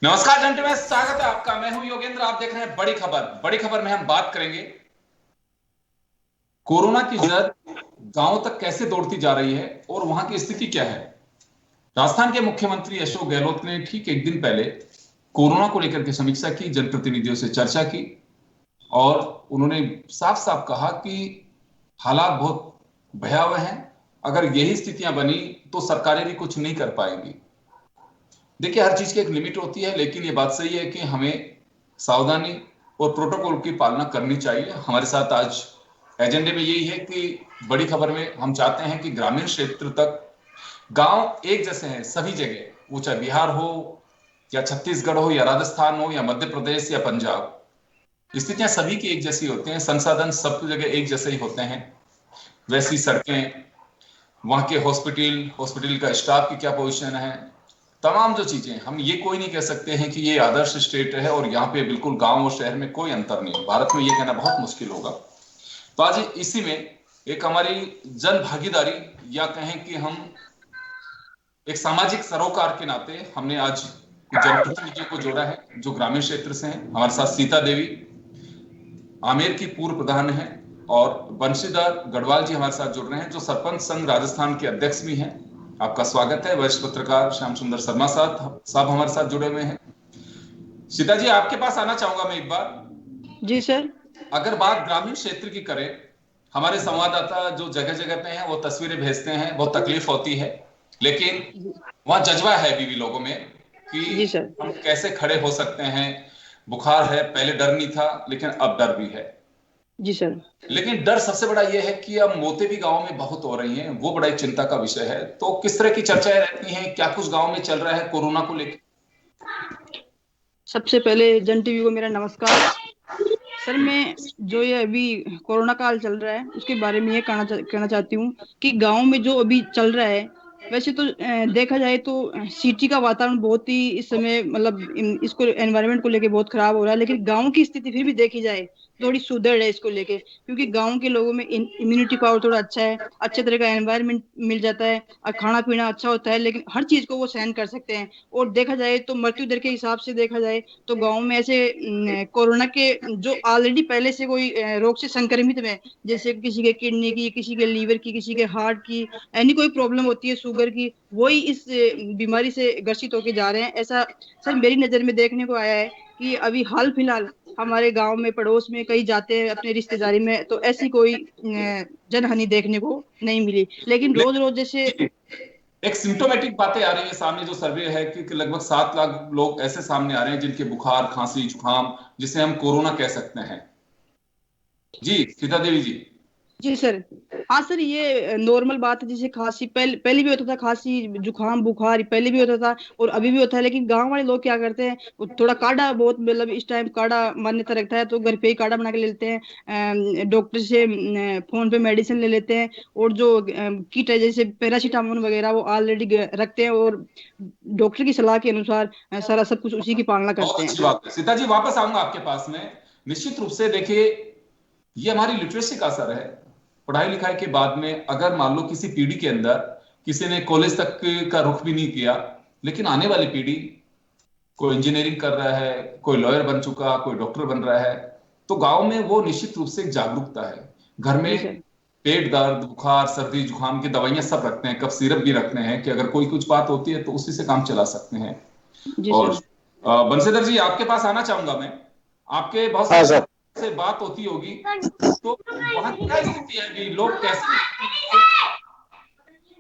नमस्कार जंट में स्वागत है आपका। मैं हूं योगेंद्र। आप देख रहे हैं बड़ी खबर। बड़ी खबर में हम बात करेंगे कोरोना की जद गांवों तक कैसे दौड़ती जा रही है और वहां की स्थिति क्या है। राजस्थान के मुख्यमंत्री अशोक गहलोत ने ठीक एक दिन पहले कोरोना को लेकर के समीक्षा की, जनप्रतिनिधियों से चर्चा की और उन्होंने साफ साफ कहा कि हालात बहुत भयावह हैं। अगर यही स्थितियां बनी तो सरकारें भी कुछ नहीं कर पाएंगी। देखिए, हर चीज की एक लिमिट होती है, लेकिन ये बात सही है कि हमें सावधानी और प्रोटोकॉल की पालना करनी चाहिए। हमारे साथ आज एजेंडे में यही है कि बड़ी खबर में हम चाहते हैं कि ग्रामीण क्षेत्र तक गांव एक जैसे हैं सभी जगह, वो चाहे बिहार हो या छत्तीसगढ़ हो या राजस्थान हो या मध्य प्रदेश या पंजाब, स्थितियां सभी की एक जैसी होती हैं, संसाधन सब जगह एक जैसे ही होते हैं। वैसी सड़कें, वहां के हॉस्पिटल हॉस्पिटल का स्टाफ की क्या पोजीशन है, तमाम जो चीजें, हम ये कोई नहीं कह सकते हैं कि ये आदर्श स्टेट है और यहाँ पे बिल्कुल गांव और शहर में कोई अंतर नहीं। भारत में ये कहना बहुत मुश्किल होगा। तो आज इसी में एक हमारी जन भागीदारी या कहें कि हम एक सामाजिक सरोकार के नाते हमने आज कुछ जनप्रतिनिधियों को जोड़ा है जो ग्रामीण क्षेत्र से हैं। हमारे साथ सीता देवी आमेर की पूर्व प्रधान है और बंशीधर गढ़वाल जी हमारे साथ जुड़ रहे हैं जो सरपंच संघ राजस्थान के अध्यक्ष भी हैं। आपका स्वागत है। वरिष्ठ पत्रकार श्याम सुंदर शर्मा साहब हमारे साथ जुड़े हुए हैं। सीता जी, आपके पास आना चाहूंगा मैं एक बार। जी सर। अगर बात ग्रामीण क्षेत्र की करें, हमारे संवाददाता जो जगह जगह पे हैं वो तस्वीरें भेजते हैं, बहुत तकलीफ होती है, लेकिन वहां जज्बा है अभी भी लोगों में कि जी सर। हम कैसे खड़े हो सकते हैं। बुखार है, पहले डर नहीं था लेकिन अब डर भी है। जी सर। लेकिन डर सबसे बड़ा यह है कि अब मौतें भी गांव में बहुत हो रही हैं, वो बड़ा एक चिंता का विषय है। तो किस तरह की चर्चाएं रहती हैं, क्या कुछ गांव में चल रहा है कोरोना को लेकर? सबसे पहले जन टीवी को मेरा नमस्कार। सर, मैं जो ये अभी कोरोना काल चल रहा है उसके बारे में ये कहना चाहती हूँ कि गांव में जो अभी चल रहा है, वैसे तो देखा जाए तो सिटी का वातावरण बहुत ही इस समय मतलब इसको एनवायरनमेंट को लेके बहुत खराब हो रहा है, लेकिन गांव की स्थिति फिर भी देखी जाए थोड़ी सुदृढ़ है इसको लेके, क्योंकि गांव के लोगों में इम्यूनिटी पावर थोड़ा अच्छा है, अच्छे तरह का एनवायरनमेंट मिल जाता है और खाना पीना अच्छा होता है, लेकिन हर चीज को वो सहन कर सकते हैं। और देखा जाए तो मृत्यु दर के हिसाब से देखा जाए तो गांव में ऐसे कोरोना के जो ऑलरेडी पहले से कोई रोग से संक्रमित में, जैसे किसी के किडनी की, किसी के लीवर की, किसी के हार्ट की, एनी कोई प्रॉब्लम होती है शुगर की, वही इस बीमारी से ग्रसित होके जा रहे हैं। ऐसा सर मेरी नजर में देखने को आया है कि अभी हाल फिलहाल हमारे गांव में पड़ोस में कहीं जाते हैं अपने रिश्तेदारी में तो ऐसी कोई जनहानि देखने को नहीं मिली, लेकिन रोज रोज जैसे एक सिम्टोमेटिक बातें आ रही है सामने, जो सर्वे है कि लगभग 7 लाख लोग ऐसे सामने आ रहे हैं जिनके बुखार, खांसी, जुकाम, जिसे हम कोरोना कह सकते हैं। जी सीता देवी जी। जी सर। हाँ सर, ये नॉर्मल बात है, जैसे खांसी पहले भी होता था, खांसी जुकाम बुखार पहले भी होता था और अभी भी होता है, लेकिन गांव वाले लोग क्या करते हैं, वो थोड़ा काढ़ा, बहुत मतलब इस टाइम काढ़ा मान्यता रखता है तो घर पे ही काढ़ा बना के ले लेते हैं, डॉक्टर से फोन पे मेडिसिन ले लेते हैं, और जो किट है जैसे पैरासीटामोल वगैरह वो ऑलरेडी रखते हैं और डॉक्टर की सलाह के अनुसार सारा सब कुछ उसी की पालना बहुत करते हैं। अच्छी बात है सीता जी, वापस आऊंगा आपके पास में। निश्चित रूप से देखिए, ये हमारी लिटरेसी का असर है। पढ़ाई लिखाई के बाद में अगर मान लो किसी पीढ़ी के अंदर किसी ने कॉलेज तक का रुख भी नहीं किया, लेकिन आने वाली पीढ़ी, कोई इंजीनियरिंग कर रहा है, कोई लॉयर बन चुका, कोई डॉक्टर बन रहा है, तो गांव में वो निश्चित रूप से एक जागरूकता है। घर जी में सर। पेट दर्द, बुखार, सर्दी, जुकाम की दवाइयां सब रखते हैं, कफ सिरप भी रखते हैं कि अगर कोई कुछ बात होती है तो उसी से काम चला सकते हैं। जी और सर। बंशीधर जी, आपके पास आना चाहूंगा मैं। आपके बहुत हाँ सारे सर। से बात होती होगी, तो वहां क्या स्थिति है अभी, लोग कैसे?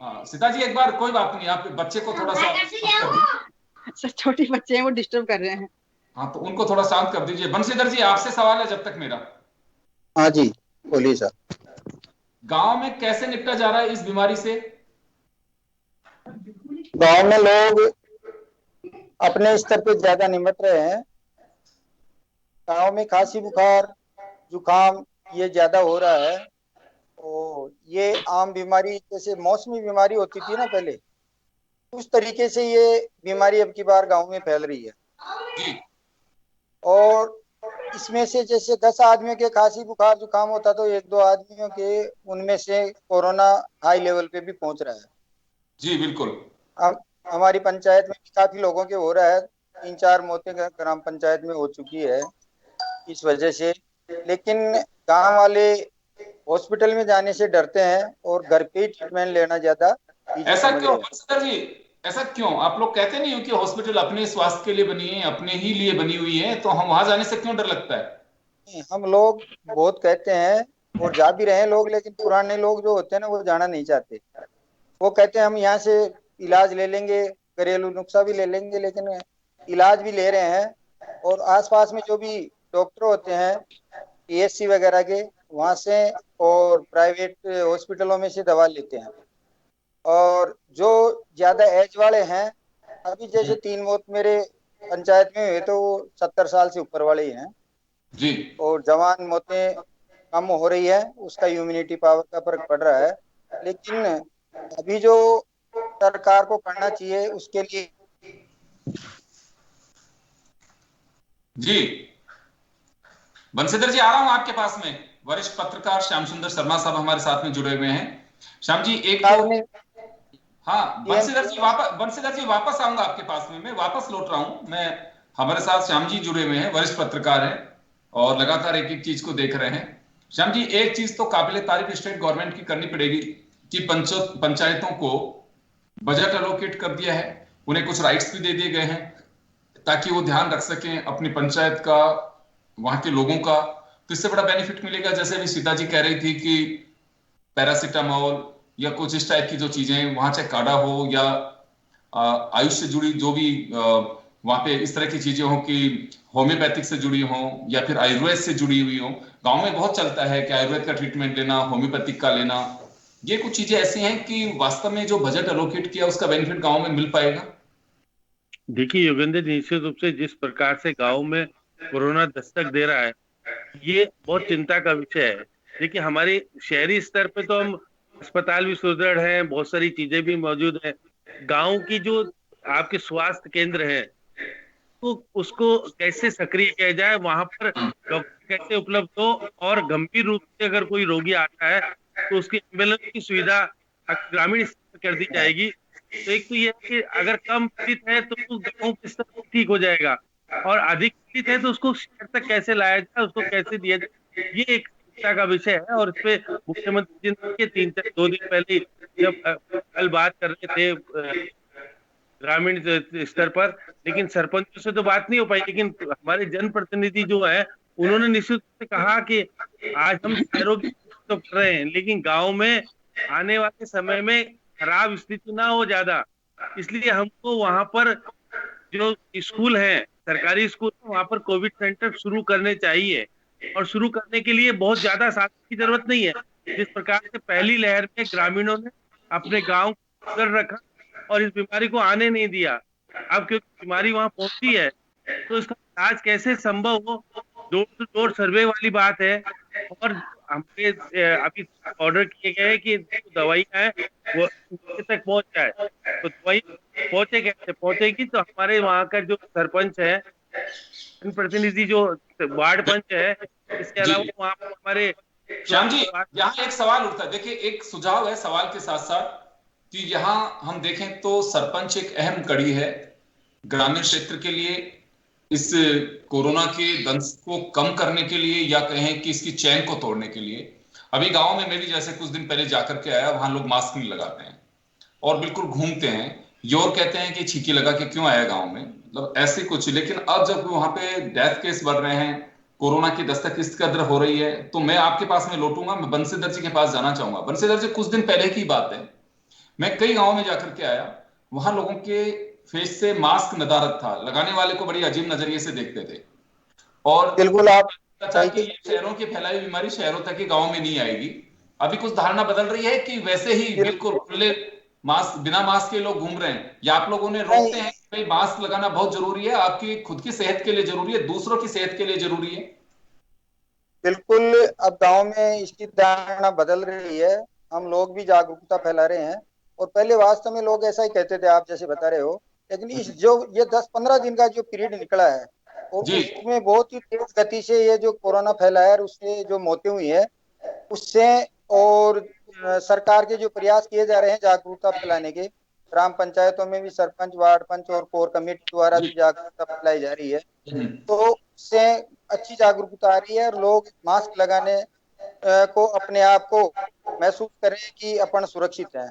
हाँ सीता जी, एक बार कोई बात नहीं, आप बच्चे को थोड़ा सा शांत कर दीजिए। सर छोटे बच्चे हैं वो डिस्टर्ब कर रहे हैं। हाँ तो उनको थोड़ा शांत कर दीजिए। बंशीधर जी, आपसे सवाल है जब तक मेरा, हाँ जी, बोलिए सर। गांव में कैसे निपटा जा रहा है इस बीमारी से? गांव में लोग अपने स्तर पे ज्यादा निमट रहे हैं। गांव में खांसी बुखार जुकाम ये ज्यादा हो रहा है। तो ये आम बीमारी जैसे मौसमी बीमारी होती थी ना पहले, उस तरीके से ये बीमारी अब की बार गांव में फैल रही है। जी। और इसमें से जैसे 10 आदमियों के खांसी बुखार जुकाम होता तो एक दो आदमियों के उनमें से कोरोना हाई लेवल पे भी पहुंच रहा है। जी बिल्कुल। हम हमारी पंचायत में भी काफी लोगों के हो रहा है। 3-4 मौतें ग्राम पंचायत में हो चुकी है इस वजह से। लेकिन गांव वाले हॉस्पिटल में जाने से डरते हैं और घर पे ही ट्रीटमेंट लेना ज्यादा इजी ऐसा समझ क्यों रहे हैं। बंशीधर जी? ऐसा क्यों? आप लोग कहते नहीं हो कि हॉस्पिटल अपने स्वास्थ्य के लिए बनी है, अपने ही लिए बनी हुई है, तो हम वहां जाने से क्यों डर लगता है? हम लोग बहुत कहते हैं और जा भी रहे हैं लोग, लेकिन पुराने लोग जो होते हैं ना वो जाना नहीं चाहते। वो कहते हैं हम यहाँ से इलाज ले लेंगे, घरेलू नुस्खा भी ले लेंगे, लेकिन इलाज भी ले रहे हैं। और आसपास में जो भी डॉक्टर होते हैं पीएचसी वगैरह के, वहाँ से और प्राइवेट हॉस्पिटलों में से दवा लेते हैं। और जो ज्यादा एज वाले हैं, अभी जैसे 3 मौत मेरे पंचायत में हुए तो वो 70 साल से ऊपर वाले ही हैं। जी। और जवान मौतें कम हो रही है, उसका इम्यूनिटी पावर का फर्क पड़ रहा है। लेकिन अभी जो सरकार को करना चाहिए उसके लिए। जी बंशीधर जी, आ रहा हूं आपके पास में। वरिष्ठ पत्रकार श्याम सुंदर शर्मा साहब हमारे साथ में जुड़े हुए हैं। श्याम जी, एक तो आपने हाँ, पीएम बंशीधर जी वापस आऊंगा आपके पास में, मैं वापस लौट रहा हूं। मैं हमारे साथ श्याम जी जुड़े हुए हैं, वरिष्ठ पत्रकार हैं और लगातार एक एक चीज को देख रहे हैं। श्याम जी, एक चीज तो काबिले तारीफ स्टेट गवर्नमेंट की करनी पड़ेगी कि पंचायतों को बजट एलोकेट कर दिया है, उन्हें कुछ राइट्स भी दे दिए गए हैं ताकि वो ध्यान रख सकें अपनी पंचायत का, वहां के लोगों का। तो इससे बड़ा बेनिफिट मिलेगा। जैसे अभी सीता जी कह रही थी कि पैरासिटामोल या कुछ इस टाइप की जो चीजें, वहां चाहे काढ़ा हो या आयुष से जुड़ी जो भी वहां पे इस तरह की चीजें हो कि होम्योपैथिक से जुड़ी हो या फिर आयुर्वेद से जुड़ी हुई हो। गांव में बहुत चलता है कि आयुर्वेद का ट्रीटमेंट लेना, होम्योपैथिक का लेना। ये कुछ चीजें ऐसी हैं कि वास्तव में जो बजट एलोकेट किया उसका बेनिफिट गांव में मिल पाएगा। देखिए योगेंद्र, निश्चित रूप से जिस प्रकार से गांव में कोरोना दस्तक दे रहा है, ये बहुत चिंता का विषय है। देखिए हमारे शहरी स्तर पे तो हम अस्पताल भी सुदृढ़ हैं, बहुत सारी चीजें भी मौजूद हैं। गांव की जो आपके स्वास्थ्य केंद्र है, तो उसको कैसे सक्रिय किया जाए, वहां पर डॉक्टर कैसे उपलब्ध हो, और गंभीर रूप से अगर कोई रोगी आता है तो उसकी एम्बुलेंस की सुविधा ग्रामीण स्तर पर कर दी जाएगी। तो एक तो ये है कि अगर कम पीड़ित है तो वो गाँव के स्तर पर ठीक हो जाएगा, और अधिक पीड़ित है तो उसको शहर तक कैसे लाया जाए, उसको कैसे दिया जाए, ये एक चिंता का विषय है। और इस पे मुख्यमंत्री जी ने 2 दिन पहले जब कल बात कर रहे थे ग्रामीण स्तर पर, लेकिन सरपंचों से तो बात नहीं हो पाई। लेकिन हमारे जनप्रतिनिधि जो है, उन्होंने निश्चित रूप से कहा कि आज हम शहरों की तो कर रहे हैं, लेकिन गांव में आने वाले समय में खराब स्थिति ना हो ज्यादा, इसलिए हमको वहां पर जो स्कूल है, सरकारी स्कूल, वहां पर कोविड सेंटर शुरू करने चाहिए। और शुरू करने के लिए बहुत ज्यादा साधन की जरूरत नहीं है। जिस प्रकार से पहली लहर में ग्रामीणों ने अपने गांव को कर रखा और इस बीमारी को आने नहीं दिया, अब क्योंकि बीमारी वहां पहुंची है तो इसका इलाज कैसे संभव हो, डोर टू डोर सर्वे वाली बात है। और हमने अभी ऑर्डर किए गए हैं कि दवाइयां हैं वो तक पहुंच जाए। तो दवाई पहुंचे कैसे, पहुंचेगी तो हमारे वहाँ का जो सरपंच है, जनप्रतिनिधि जो वार्ड पंच है, इसके जी अलावा वहाँ पर हमारे श्याम जी, यहाँ एक सवाल उठता है। देखिए, एक सुझाव है सवाल के साथ साथ कि यहाँ हम देखें तो सरपंच एक अहम कड़ी है ग्रामीण क्षेत्र के लिए, इस कोरोना के दंश को कम करने के लिए या कहें कि इसकी चैन को तोड़ने के लिए। अभी गांव में मैं भी जैसे कुछ दिन पहले जाकर के आया, वहां लोग मास्क नहीं लगाते हैं और बिल्कुल घूमते हैं। ये और कहते हैं कि छींकी लगा के क्यों आया गांव में, मतलब ऐसे कुछ। लेकिन अब जब वहां पे डेथ केस बढ़ रहे हैं, कोरोना की दस्तक इस कदर हो रही है, तो मैं आपके पास में लौटूंगा। मैं बंशीधर जी के पास जाना चाहूंगा। बंशीधर जी, कुछ दिन पहले की बात है, मैं कई गांव में जाकर के आया, वहां लोगों के फेस से मास्क नदारद था, लगाने वाले को बड़ी अजीब नजरिए से देखते थे। और बिल्कुल आप था सही कि ये शहरों की फैलाई बीमारी शहरों तक ही, गांव में नहीं आएगी। अभी कुछ धारणा बदल रही है कि वैसे ही बिल्कुल खुले मास्क, बिना मास्क के लोग घूम रहे हैं, या आप लोगों ने रोकते हैं कि भाई मास्क लगाना बहुत जरूरी है, आपकी खुद की सेहत के लिए जरूरी है, दूसरों की सेहत के लिए जरूरी है। बिल्कुल अब गांव में इसकी धारणा बदल रही है, हम लोग भी जागरूकता फैला रहे हैं। और पहले वास्तव में लोग ऐसा ही कहते थे आप जैसे बता रहे हो, लेकिन इस जो ये 10-15 दिन का जो पीरियड निकला है और जी उसमें बहुत ही तेज गति से ये जो कोरोना फैला है और उससे जो मौतें हुई है उससे, और सरकार के जो प्रयास किए जा रहे हैं जागरूकता फैलाने के, ग्राम पंचायतों में भी सरपंच, वार्ड पंच और कोर कमेटी द्वारा भी जागरूकता फैलाई जा रही है। तो उससे अच्छी जागरूकता आ रही है और लोग मास्क लगाने को अपने आप को महसूस करें कि अपन सुरक्षित हैं।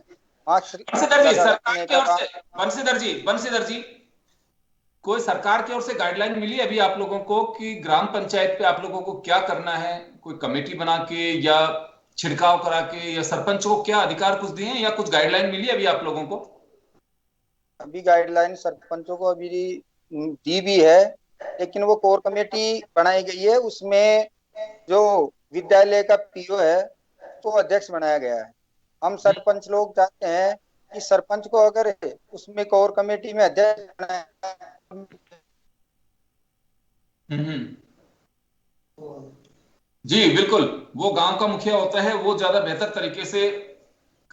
मास्क बंशीधर जी, सरकार लगाने की का ओर काम। से बंशीधर जी, कोई सरकार की ओर से गाइडलाइन मिली अभी आप लोगों को कि ग्राम पंचायत पे आप लोगों को क्या करना है? कोई कमेटी बना के या छिड़काव करा के, या सरपंच को क्या अधिकार कुछ दिए हैं, या कुछ गाइडलाइन मिली अभी आप लोगों को? अभी गाइडलाइन सरपंचों को अभी दी भी है, लेकिन वो कोर कमेटी बनाई गई है, उसमें जो विद्यालय का पीओ है तो अध्यक्ष बनाया गया है। हम सरपंच लोग चाहते हैं कि सरपंच को अगर उसमें कोर कमेटी में अध्यक्ष बनाया। जी बिल्कुल, वो गांव का मुखिया होता है, वो ज्यादा बेहतर तरीके से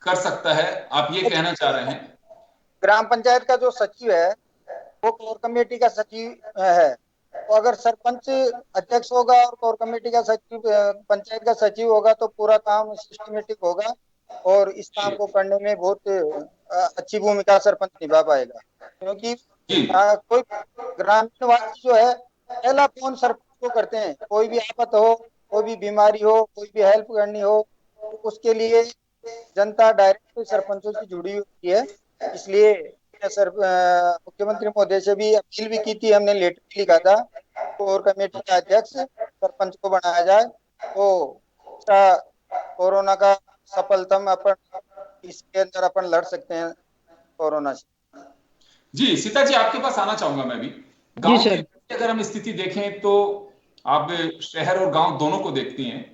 कर सकता है, आप ये कहना चाह रहे हैं? ग्राम पंचायत का जो सचिव है वो कोर कमेटी का सचिव है। तो अगर सरपंच अध्यक्ष होगा और कोर कमेटी का सचिव पंचायत का सचिव होगा तो पूरा काम सिस्टमेटिक होगा और इस काम को करने में बहुत अच्छी भूमिका सरपंच निभा पाएगा। क्योंकि कोई ग्रामीणवासी जो है पहला फोन सरपंच को करते हैं, कोई भी आफत हो, कोई भी बीमारी हो, कोई भी हेल्प करनी हो, तो उसके लिए जनता डायरेक्ट सरपंचों से जुड़ी हुई है। इसलिए सर मुख्यमंत्री महोदय से भी अपील भी की थी, हमने लेटर भी लिखा था, कोर कमेटी का अध्यक्ष सरपंच को बनाया जाए तो कोरोना का सफलतम अपन इसके अंदर अपन लड़ सकते हैं कोरोना से। जी सीता जी, आपके पास आना चाहूंगा मैं भी। गांव की अगर हम स्थिति देखें तो आप शहर और गांव दोनों को देखती हैं।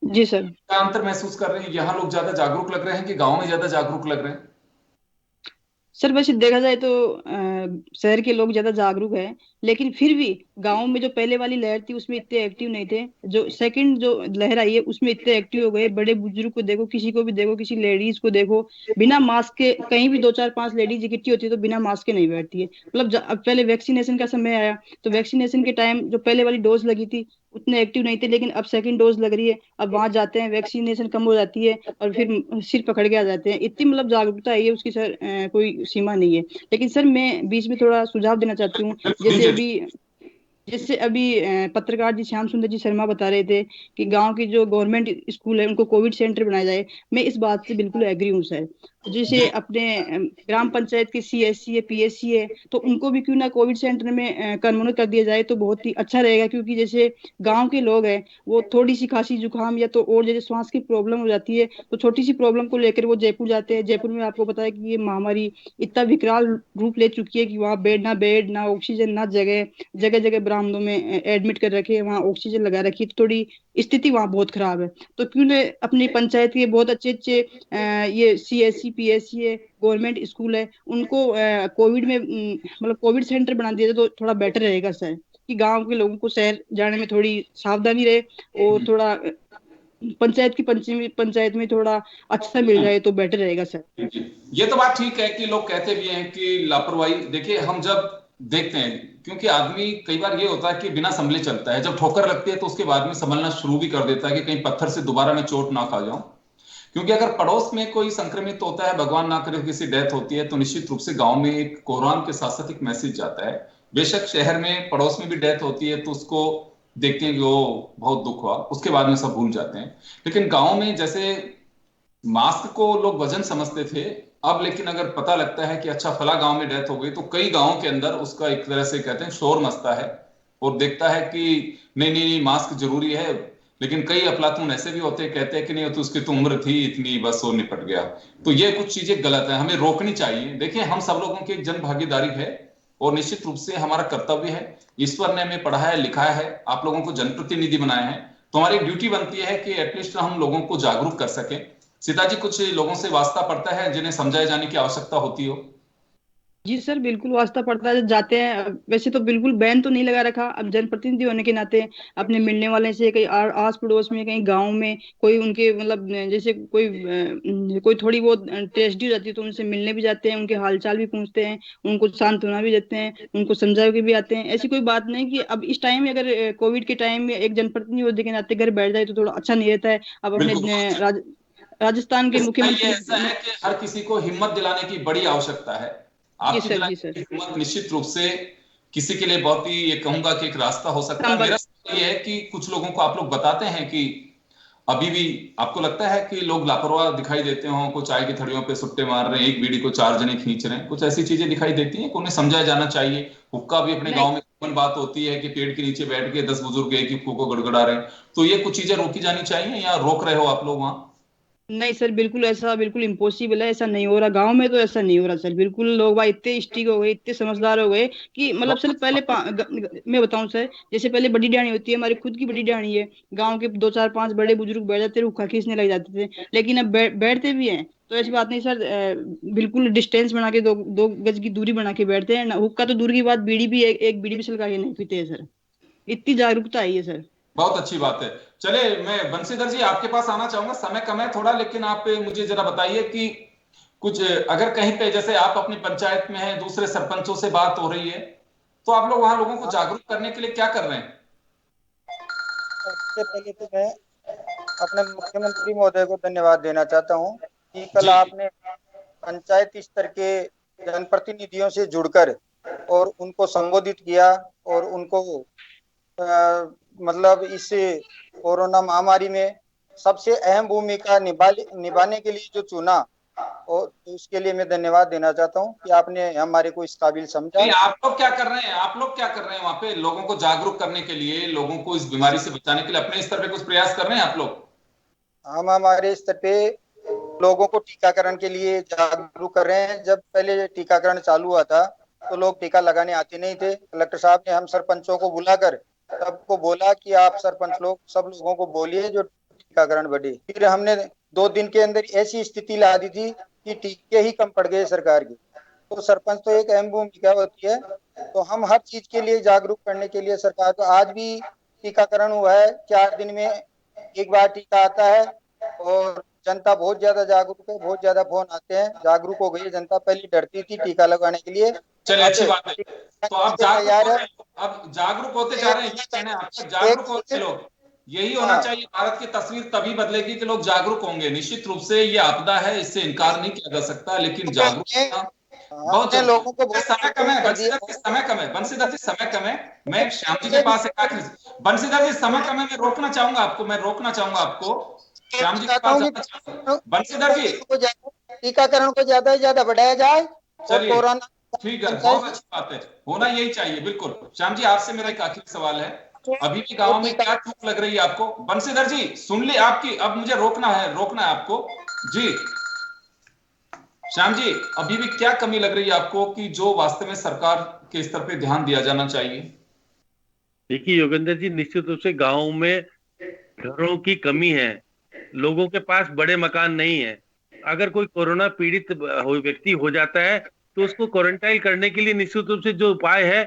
जी सर। क्या अंतर महसूस कर रहे हैं? यहाँ लोग ज्यादा जागरूक लग रहे हैं कि गांव में ज्यादा जागरूक लग रहे हैं? सर वैसे देखा जाए तो शहर के लोग ज्यादा जागरूक हैं, लेकिन फिर भी गांव में जो पहले वाली लहर थी उसमें इतने एक्टिव नहीं थे। जो सेकंड जो लहर आई है उसमें इतने एक्टिव हो गए। बड़े बुजुर्ग को देखो, किसी को भी देखो, किसी लेडीज को देखो, बिना मास्क के कहीं भी 2 4 5 लेडीज इकट्ठी होती है तो बिना मास्क के नहीं बैठती है। मतलब अब पहले वैक्सीनेशन का समय आया तो वैक्सीनेशन के टाइम जो पहले वाली डोज लगी थी उतने एक्टिव नहीं थे, लेकिन अब सेकंड डोज लग रही है, अब वहां जाते हैं, वैक्सीनेशन कम हो जाती है और फिर सिर पकड़ के आ जाते हैं। इतनी मतलब जागरूकता आई है उसकी सर कोई सीमा नहीं है। लेकिन सर मैं बीच में थोड़ा सुझाव देना चाहती हूँ। जैसे अभी पत्रकार जी श्याम सुंदर जी शर्मा बता रहे थे कि गांव की जो गवर्नमेंट स्कूल है उनको कोविड सेंटर बनाया जाए। मैं इस बात से बिल्कुल एग्री हूँ सर। जैसे अपने ग्राम पंचायत के सीएससी है, पीएससी है, तो उनको भी क्यों ना कोविड सेंटर में कन्वर्ट कर दिया जाए तो बहुत ही अच्छा रहेगा। क्योंकि जैसे गांव के लोग हैं वो थोड़ी सी खांसी जुकाम या तो और जैसे श्वास की प्रॉब्लम हो जाती है तो छोटी सी प्रॉब्लम को लेकर वो जयपुर जाते हैं। जयपुर में आपको पता है कि ये महामारी इतना विकराल रूप ले चुकी है कि वहाँ बेड ना ऑक्सीजन ना जगह जगह जगह बरामदों में एडमिट कर रखे हैं, वहाँ ऑक्सीजन लगा रखी है। तो थोड़ी स्थिति वहाँ बहुत खराब है। तो क्यों ने अपनी पंचायत के बहुत अच्छे अच्छे ये सीएससी पीएससी है, गवर्नमेंट स्कूल है, उनको कोविड में मतलब कोविड सेंटर बना दिया तो थोड़ा बेटर रहेगा सर। कि गांव के लोगों को शहर जाने में थोड़ी सावधानी रहे और थोड़ा पंचायत में थोड़ा अच्छा मिल जाए तो बेटर रहेगा सर। ये तो बात ठीक है कि लोग कहते भी हैं कि लापरवाही। देखिए हम जब देखते हैं, क्योंकि आदमी कई बार ये होता है कि बिना संभले चलता है, जब ठोकर लगती है तो उसके बाद में संभलना शुरू भी कर देता है कि कहीं पत्थर से दोबारा मैं चोट ना खा जाऊं। क्योंकि अगर पड़ोस में कोई संक्रमित होता है, भगवान ना करे किसी डेथ होती है, तो निश्चित रूप से गांव में एक कोरान के साथ साथ एक मैसेज जाता है। बेशक शहर में पड़ोस में भी डेथ होती है तो उसको देखते हैं कि वो बहुत दुख हुआ, उसके बाद में सब भूल जाते हैं। लेकिन गांव में जैसे मास्क को लोग वजन समझते थे, अब लेकिन अगर पता लगता है कि अच्छा फला गांव में डेथ हो गई तो कई गांवों के अंदर उसका एक तरह से कहते हैं शोर मचता है और देखता है कि नहीं नहीं नहीं मास्क जरूरी है। लेकिन कई अफलातून ऐसे भी होते हैं, कहते हैं कि नहीं तो उसकी तो उम्र थी इतनी, बस वो निपट गया। तो ये कुछ चीजें गलत है, हमें रोकनी चाहिए। देखिए हम सब लोगों की जन भागीदारी है और निश्चित रूप से हमारा कर्तव्य है। ईश्वर ने हमें पढ़ाया है, लिखाया है, आप लोगों को जनप्रतिनिधि बनाया है, तो हमारी ड्यूटी बनती है कि एटलीस्ट हम लोगों को जागरूक कर सकें। सीता जी, कुछ लोगों से वास्ता पड़ता है जिन्हें समझाए जाने की आवश्यकता होती हो? जी सर बिल्कुल वास्ता पड़ता है, जाते हैं। वैसे तो बिल्कुल बैन तो नहीं लगा रखा, अब जनप्रतिनिधि होने के नाते अपने मिलने वाले से कहीं आस पड़ोस में कहीं गांव में कोई उनके मतलब जैसे कोई थोड़ी बहुत ट्रेजेडी हो जाती है तो उनसे मिलने भी जाते हैं, उनके हालचाल भी पूछते हैं, उनको सांत्वना भी देते हैं, उनको समझा के भी आते हैं। ऐसी कोई बात नहीं कि अब इस टाइम में अगर कोविड के टाइम में एक जनप्रतिनिधि होने के नाते घर बैठ जाए तो थोड़ा अच्छा नहीं रहता है। अब अपने राजस्थान के ये मुख्यमंत्री। ऐसा है कि हर किसी को हिम्मत दिलाने की बड़ी आवश्यकता है। जी आपकी सर, दिलाने जी सर। की हिम्मत निश्चित रूप से किसी के लिए बहुत ही, ये कहूंगा कि एक रास्ता हो सकता है। मेरा सवाल ये है कि कुछ लोगों को आप लोग बताते हैं कि अभी भी आपको लगता है कि लोग लापरवाह दिखाई देते हो, कुछ चाय की थड़ियों पे सुट्टे मार रहे हैं, एक बीड़ी को 4 जने खींच रहे हैं, कुछ ऐसी चीजें दिखाई देती हैं कि उन्हें समझाया जाना चाहिए। हुक्का भी अपने नहीं गांव में कॉमन बात होती है कि पेड़ के नीचे बैठ के 10 बुजुर्ग एक हुक्के को गड़गड़ा रहे हैं, तो ये कुछ चीजें रोकी जानी चाहिए या रोक रहे हो आप लोग वहां? नहीं सर, बिल्कुल ऐसा बिल्कुल इम्पॉसिबल है, ऐसा नहीं हो रहा गांव में, तो ऐसा नहीं हो रहा सर। बिल्कुल लोग भाई इतने स्टिक हो गए, इतने समझदार हो गए कि मतलब सर पहले मैं बताऊं सर, जैसे पहले बड़ी डाणी होती है, हमारी खुद की बड़ी डाणी है, गांव के 2 4 5 बड़े बुजुर्ग बैठ जाते थे, हुक्का खींचने लग जाते थे। लेकिन अब बैठते भी हैं तो ऐसी बात नहीं सर, बिल्कुल डिस्टेंस बना के 2 2 गज की दूरी बना के बैठते हैं ना। हुक्का तो दूर की बात, बीड़ी भी एक बीड़ी भी सलगा के नहीं पीते हैं सर। इतनी जागरूकता आई है सर। बहुत अच्छी बात है। चले, मैं बंशीधर जी आपके पास आना चाहूंगा, समय कम है थोड़ा, लेकिन आप मुझे जरा बताइए कि कुछ अगर कहीं पे जैसे आप अपनी पंचायत में हैं, दूसरे सरपंचों से बात हो रही है, तो आप लोग वहां लोगों को जागरूक करने के लिए क्या कर रहे हैं? सबसे पहले तो मैं अपने मुख्यमंत्री महोदय को धन्यवाद देना चाहता हूँ कि कल जी। आपने पंचायत स्तर के जनप्रतिनिधियों से जुड़कर और उनको संबोधित किया और उनको मतलब इस कोरोना महामारी में सबसे अहम भूमिका निभाने के लिए जो चुना, और उसके लिए मैं धन्यवाद देना चाहता हूँ कि आपने हमारे को इस काबिल समझा। नहीं, आप लोग क्या कर रहे हैं, आप लोग क्या कर रहे हैं वहां पे लोगों को जागरूक करने के लिए, लोगों को इस बीमारी से बचाने के लिए अपने स्तर पे कुछ प्रयास कर रहे हैं आप लोग? हम हमारे स्तर पे लोगों को टीकाकरण के लिए जागरूक कर रहे हैं। जब पहले टीकाकरण चालू हुआ था तो लोग टीका लगाने आते नहीं थे। कलेक्टर साहब ने हम सरपंचों को बुलाकर सबको बोला कि आप सरपंच लोग सब लोगों को बोलिए जो टीकाकरण बढ़े। फिर हमने 2 दिन के अंदर ऐसी स्थिति ला दी थी कि टीके ही कम पड़ गए सरकार के। तो सरपंच तो एक अहम भूमिका होती है। तो हम हर चीज के लिए जागरूक करने के लिए सरकार को, आज भी टीकाकरण हुआ है, 4 दिन में एक बार टीका आता है और जनता बहुत ज्यादा जागरूक है, बहुत ज्यादा फोन आते हैं, जागरूक हो गई है जनता। पहले डरती थी टीका लगाने के लिए, चलिए, अच्छी अब बात है। तो आप जागरूक तैयार हो है। रहे हैं, अब जागरूक होते जा रहे हैं, ये कहना है आपका, जागरूक हो रहे हैं लोग। यही होना हाँ, चाहिए। भारत की तस्वीर तभी बदलेगी कि लोग जागरूक होंगे। निश्चित रूप से ये आपदा है, इससे इनकार नहीं किया जा सकता, लेकिन जागरूक होना बहुत हमने जरूरी लोगों को है। बहुत समय कम है कर बंशीधर जी, दिया। समय कम है बंशीधर जी, समय कम है। मैं श्याम जी के पास एक आखिरी, बंशीधर जी समय कम है, मैं रोकना चाहूंगा आपको, मैं रोकना चाहूंगा आपको, श्याम जी के चाहता पास हूँ जाना चाहूंगा। बंशीधर जी, टीकाकरण को ज्यादा से ज्यादा बढ़ाया जाए और चलिए, कोरोना ठीक है, बहुत पंचायत अच्छी बात है, होना यही चाहिए बिल्कुल। श्याम जी, आपसे मेरा एक आखिरी सवाल है, अभी भी वो गांव में टीका क्या चूक लग रही है आपको? बंशीधर जी सुन ली आपकी, अब मुझे रोकना है, रोकना है आपको जी। श्याम जी, अभी भी क्या कमी लग रही है आपको कि जो वास्तव में सरकार के स्तर पे ध्यान दिया जाना चाहिए? देखिए योगेंद्र जी, निश्चित रूप से गांव में घरों की कमी है, लोगों के पास बड़े मकान नहीं है। अगर कोई कोरोना पीड़ित व्यक्ति हो जाता है तो उसको क्वारंटाइन करने के लिए निश्चित रूप से जो उपाय है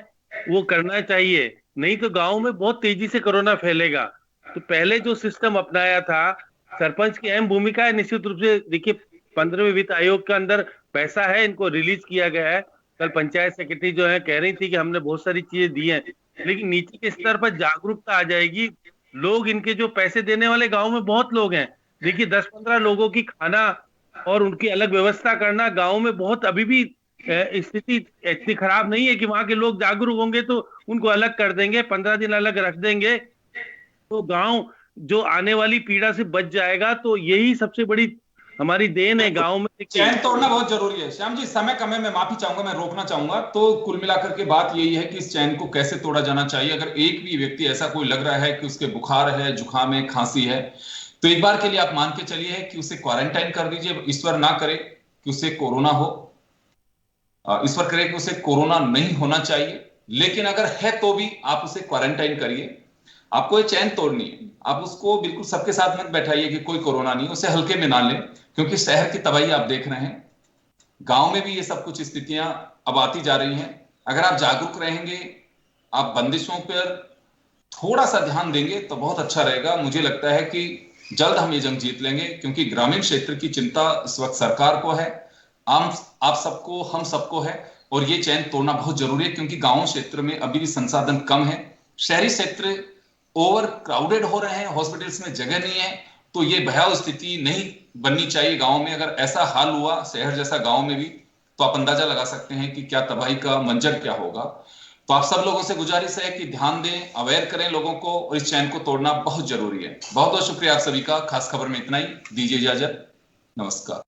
वो करना चाहिए, नहीं तो गांव में बहुत तेजी से कोरोना फैलेगा। तो पहले जो सिस्टम अपनाया था, सरपंच की अहम भूमिका है निश्चित रूप से। देखिए 15वें वित्त आयोग के अंदर पैसा है, इनको रिलीज किया गया है। कल पंचायत सेक्रेटरी जो है कह रही थी कि हमने बहुत सारी चीजें दी हैं, लेकिन नीचे के स्तर पर जागरूकता आ जाएगी। लोग इनके जो पैसे देने वाले गांव में बहुत लोग हैं। देखिए 10-15 लोगों की खाना और उनकी अलग व्यवस्था करना गांव में बहुत अभी भी स्थिति इतनी खराब नहीं है कि वहां के लोग जागरूक होंगे तो उनको अलग कर देंगे, 15 दिन अलग रख देंगे तो गांव जो आने वाली पीड़ा से बच जाएगा। तो यही सबसे बड़ी हमारी देन है गांव में। देखिए चैन तोड़ना बहुत जरूरी है। श्याम जी समय कम है, मैं माफी चाहूंगा, मैं रोकना चाहूंगा। तो कुल मिलाकर के बात यही है कि इस चैन को कैसे तोड़ा जाना चाहिए। अगर एक भी व्यक्ति ऐसा कोई लग रहा है कि उसके बुखार है, जुकाम है, खांसी है, तो एक बार के लिए आप मान के चलिए कि उसे क्वारंटाइन कर दीजिए। ईश्वर ना करे कि उसे कोरोना हो, ईश्वर करे कि उसे कोरोना नहीं होना चाहिए, लेकिन अगर है तो भी आप उसे क्वारंटाइन करिए। आपको ये चैन तोड़नी है, आप उसको बिल्कुल सबके साथ मत बैठाइए कि कोई कोरोना नहीं, उसे हल्के में ना लें, क्योंकि शहर की तबाही आप देख रहे हैं, गांव में भी ये सब कुछ स्थितियां अब आती जा रही हैं। अगर आप जागरूक रहेंगे, आप बंदिशों पर थोड़ा सा ध्यान देंगे तो बहुत अच्छा रहेगा। मुझे लगता है कि जल्द हम ये जंग जीत लेंगे, क्योंकि ग्रामीण क्षेत्र की चिंता इस वक्त सरकार को है, आम आप सबको, हम सबको है, और ये चैन तोड़ना बहुत जरूरी है, क्योंकि गांव क्षेत्र में अभी भी संसाधन कम है। शहरी क्षेत्र ओवर क्राउडेड हो रहे हैं, हॉस्पिटल्स में जगह नहीं है, तो ये भयावह स्थिति नहीं बननी चाहिए गांव में। अगर ऐसा हाल हुआ शहर जैसा गांव में भी, तो आप अंदाजा लगा सकते हैं कि क्या तबाही का मंजर क्या होगा। तो आप सब लोगों से गुजारिश है कि ध्यान दें, अवेयर करें लोगों को, और इस चैन को तोड़ना बहुत जरूरी है। बहुत बहुत शुक्रिया आप सभी का। खास खबर में इतना ही, दीजिए इजाजत, नमस्कार।